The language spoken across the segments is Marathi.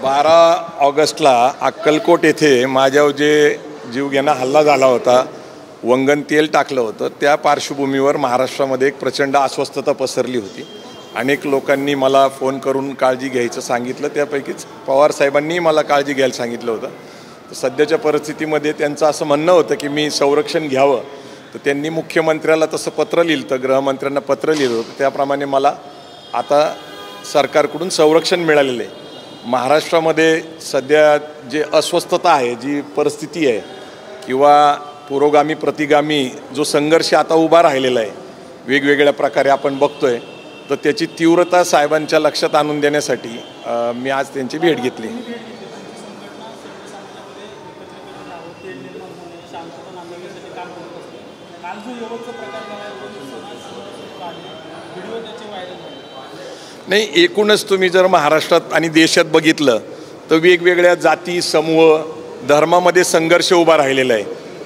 12 ऑगस्टला अक्कलकोट येथे माझ्यावर जे जीवघेणा हल्ला झाला होता, वंगण तेल टाकलं होतं, त्या पार्श्वभूमीवर महाराष्ट्रामध्ये एक प्रचंड अस्वस्थता पसरली होती. अनेक लोकांनी मला फोन करून काळजी घ्यायचं सांगितलं, त्यापैकीच पवारसाहेबांनी मला काळजी घ्यायला सांगितलं होतं. तर सध्याच्या परिस्थितीमध्ये त्यांचं असं म्हणणं होतं की मी संरक्षण घ्यावं, तर त्यांनी मुख्यमंत्र्याला तसं पत्र लिहिलं होतं, गृहमंत्र्यांना पत्र लिहिलं होतं. त्याप्रमाणे मला आता सरकारकडून संरक्षण मिळालेलं आहे. महाराष्ट्रामध्ये सध्या जे अस्वस्थता आहे, जी परिस्थिती आहे किंवा पुरोगामी प्रतिगामी जो संघर्ष आता उभा राहिलेला आहे वेगवेगळ्या प्रकारे आपण बघतोय, तर त्याची तीव्रता साहेबांच्या लक्षात आणून देण्यासाठी मी आज त्यांची भेट घेतली. नाही, एकूणच तुम्ही जर महाराष्ट्रात आणि देशात बघितलं तर वेगवेगळ्या जाती समूह धर्मामध्ये संघर्ष उभा राहिलेला आहे.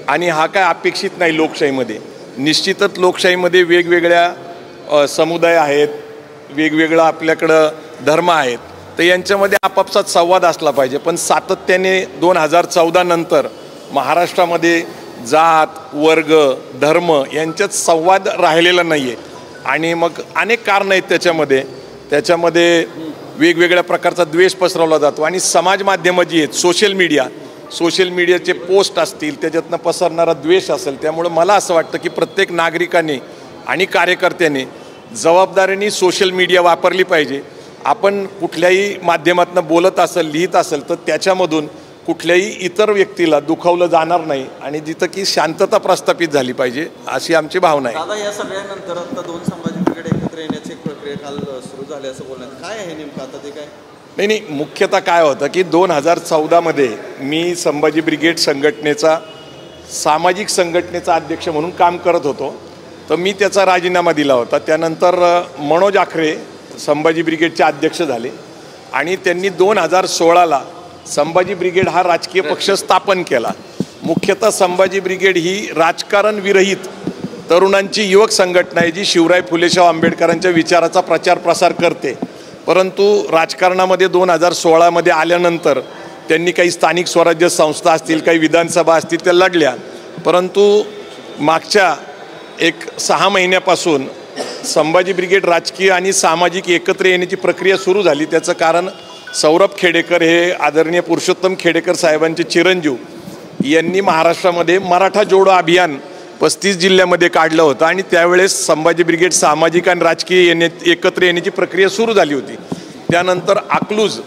आणि हा काय अपेक्षित नाही लोकशाहीमध्ये. निश्चितच लोकशाहीमध्ये वेगवेगळ्या समुदाय आहेत, वेगवेगळं आपल्याकडं धर्म आहेत, तर यांच्यामध्ये आपापसात संवाद असला पाहिजे. पण सातत्याने 2014 नंतर महाराष्ट्रामध्ये जात वर्ग धर्म यांच्यात संवाद राहिलेला नाही आहे. आणि मग अनेक कारणं आहेत त्याच्यामध्ये वेगवेगळ्या प्रकारचा द्वेष पसरवला जातो. आणि समाज माध्यमं जी आहेत, सोशल मीडियाचे पोस्ट असतील, त्याच्यातनं पसरणारा द्वेष असेल. त्यामुळं मला असं वाटतं की प्रत्येक नागरिकाने आणि कार्यकर्त्याने जबाबदारीने सोशल मीडिया वापरली पाहिजे. आपण कुठल्याही माध्यमातून बोलत असेल, लिहित असेल, तर त्याच्यामधून कुठल्याही इतर व्यक्तीला दुखावलं जाणार नाही आणि जिथं की शांतता प्रस्थापित झाली पाहिजे, अशी आमची भावना आहे. दादा, या सगळ्यानंतर आता 2 संभाजी ब्रिगेड एकत्र येण्याची प्रक्रिया काल सुरू झाली असं बोलण्यात काय आहे नेमकं आता ते काय? नाही, मुख्यतः काय होतं की 2014 मी संभाजी ब्रिगेड संघटनेचा सामाजिक संघटनेचा अध्यक्ष म्हणून काम करत होतो. तर मी त्याचा राजीनामा दिला होता. त्यानंतर मनोज आखरे संभाजी ब्रिगेडचे अध्यक्ष झाले आणि त्यांनी 2016 संभाजी ब्रिगेड हा राजकीय पक्ष स्थापन केला. मुख्यतः संभाजी ब्रिगेड ही राजकारण विरहित तरुणांची युवक संघटना आहे, जी शिवराय फुले आंबेडकरांच्या विचाराचा प्रचार प्रसार करते. परंतु राजकारणामध्ये 2016 आल्यानंतर त्यांनी काही स्थानिक स्वराज्य संस्था असतील, काही विधानसभा असतील, त्या लढल्या. परंतु मागच्या 6 महिन्यापासून संभाजी ब्रिगेड राजकीय आणि सामाजिक एकत्र येण्याची प्रक्रिया सुरू झाली. त्याचं कारण सौरभ खेडेकर हे आदरणीय पुरुषोत्तम खेडेकर साहेबांचे चिरंजीव यांनी महाराष्ट्रामध्ये मराठा जोडो अभियान 35 जिल्ह्यामध्ये काढलं होतं आणि त्यावेळेस संभाजी ब्रिगेड सामाजिक आणि राजकीय एकत्र येण्याची प्रक्रिया सुरू झाली होती. त्यानंतर अकलूज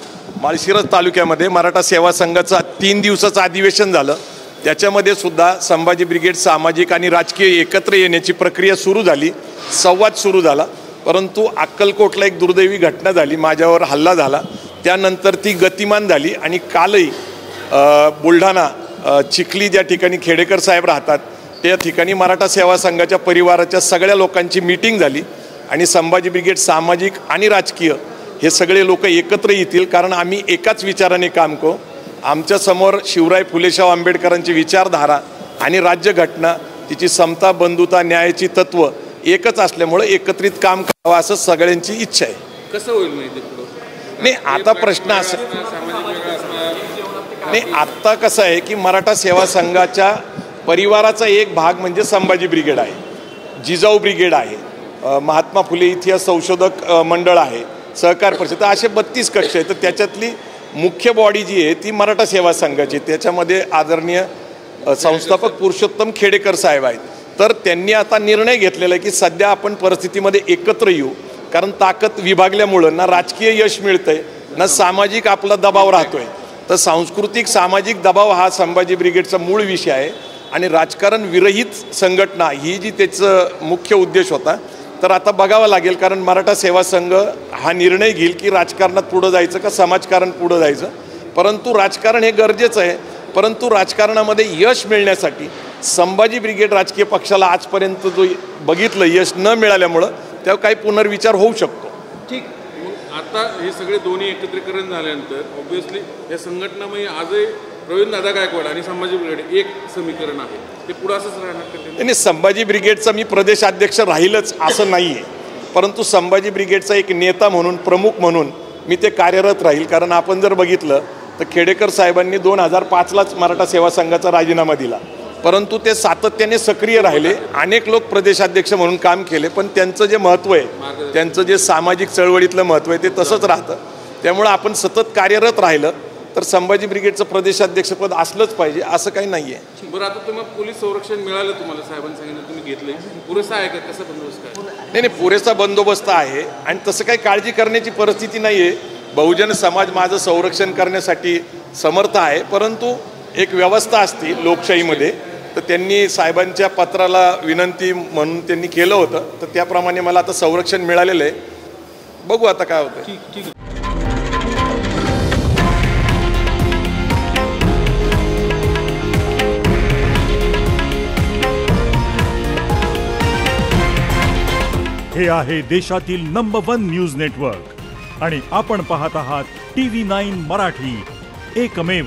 माळशिरस तालुक्यामध्ये मराठा सेवा संघाचं 3 दिवसाचं अधिवेशन झालं. त्याच्यामध्ये सुद्धा संभाजी ब्रिगेड सामाजिक आणि राजकीय एकत्र येण्याची प्रक्रिया सुरू झाली, संवाद सुरू झाला. परंतु अक्कलकोटला एक दुर्दैवी घटना झाली, माझ्यावर हल्ला झाला. त्यानंतर ती गतिमान झाली आणि कालही बुलढाणा चिखली ज्या ठिकाणी खेडेकर साहेब राहतात त्या ठिकाणी मराठा सेवा संघाच्या परिवाराच्या सगळ्या लोकांची मीटिंग झाली आणि संभाजी ब्रिगेड सामाजिक आणि राजकीय हे सगळे लोक एकत्र येतील. कारण आम्ही एकाच विचाराने काम करू. आमच्यासमोर शिवराय फुले आंबेडकरांची विचारधारा आणि राज्यघटना, तिची समता बंधुता न्यायाची तत्व एकच असल्यामुळे एकत्रित काम करावं असं सगळ्यांची इच्छा आहे. कसं होईल माहिती पुढं? नाही, आता प्रश्न असं नाही, आत्ता कसं आहे की मराठा सेवा संघाच्या परिवाराचा एक भाग म्हणजे संभाजी ब्रिगेड आहे, जिजाऊ ब्रिगेड आहे, महात्मा फुले इतिहास संशोधक मंडळ आहे, सहकार परिषद, असे 32 कक्ष आहेत. तर त्याच्यातली मुख्य बॉडी जी आहे ती मराठा सेवा संघाची. त्याच्यामध्ये आदरणीय संस्थापक पुरुषोत्तम खेडेकर साहेब आहेत. तर त्यांनी आता निर्णय घेतलेला आहे की सध्या आपण परिस्थितीमध्ये एकत्र येऊ. कारण ताकद विभागल्यामुळं ना राजकीय यश मिळतंय ना सामाजिक आपला दबाव राहतोय. तर सांस्कृतिक सामाजिक दबाव हा संभाजी ब्रिगेडचा मूळ विषय आहे आणि राजकारण विरहित संघटना ही जी त्याचं मुख्य उद्देश होता. तर आता बघावं लागेल, कारण मराठा सेवा संघ हा निर्णय घेईल की राजकारणात पुढं जायचं का समाजकारण पुढं जायचं. परंतु राजकारण हे गरजेचं आहे. परंतु राजकारणामध्ये यश मिळण्यासाठी संभाजी ब्रिगेड राजकीय पक्षाला आजपर्यंत जो बघितलं यश न मिळाल्यामुळं तेव्हा काही पुनर्विचार होऊ शकतो. ठीक, मग आता हे सगळे दोन्ही एकत्रीकरण झाल्यानंतर ऑब्व्हियसली या संघटनामध्ये आजही प्रवीणदादा गायकवाड आणि संभाजी ब्रिगेड एक समीकरण आहे, ते पुढे असंच राहणार? नाही, संभाजी ब्रिगेडचा मी प्रदेशाध्यक्ष राहीलच असं नाही आहे. परंतु संभाजी ब्रिगेडचा एक नेता म्हणून, प्रमुख म्हणून मी ते कार्यरत राहील. कारण आपण जर बघितलं तर खेडेकर साहेबांनी 2005लाच मराठा सेवा संघाचा राजीनामा दिला, परंतु ते सातत्याने सक्रिय राहिले. अनेक लोक प्रदेशाध्यक्ष म्हणून काम केले, पण त्यांचं जे महत्त्व आहे, त्यांचं जे सामाजिक चळवळीतलं महत्त्व आहे ते तसंच राहतं. त्यामुळं आपण सतत कार्यरत राहिलं तर संभाजी ब्रिगेडचं प्रदेशाध्यक्षपद असलंच पाहिजे असं काही नाही आहे. बरं, आता तुम्हाला पोलीस संरक्षण मिळालं, तुम्हाला साहेबांनी सांगितलं, तुम्ही घेतलंय, पुरेसा आहे का? कसा बंदोबस्त काय? नाही, पुरेसा बंदोबस्त आहे आणि तसं काही काळजी करण्याची परिस्थिती नाही आहे. बहुजन समाज माझं संरक्षण करण्यासाठी समर्थ आहे, परंतु एक व्यवस्था असते लोकशाहीमध्ये. तर त्यांनी साहेबांच्या पत्राला विनंती म्हणून त्यांनी केलं होतं, तर त्याप्रमाणे मला आता संरक्षण मिळालेलं आहे. बघू आता काय होतं. ठीक. हे आहे देशातील नंबर 1 न्यूज नेटवर्क आणि आपण पाहत आहात TV9 मराठी, एकमेव.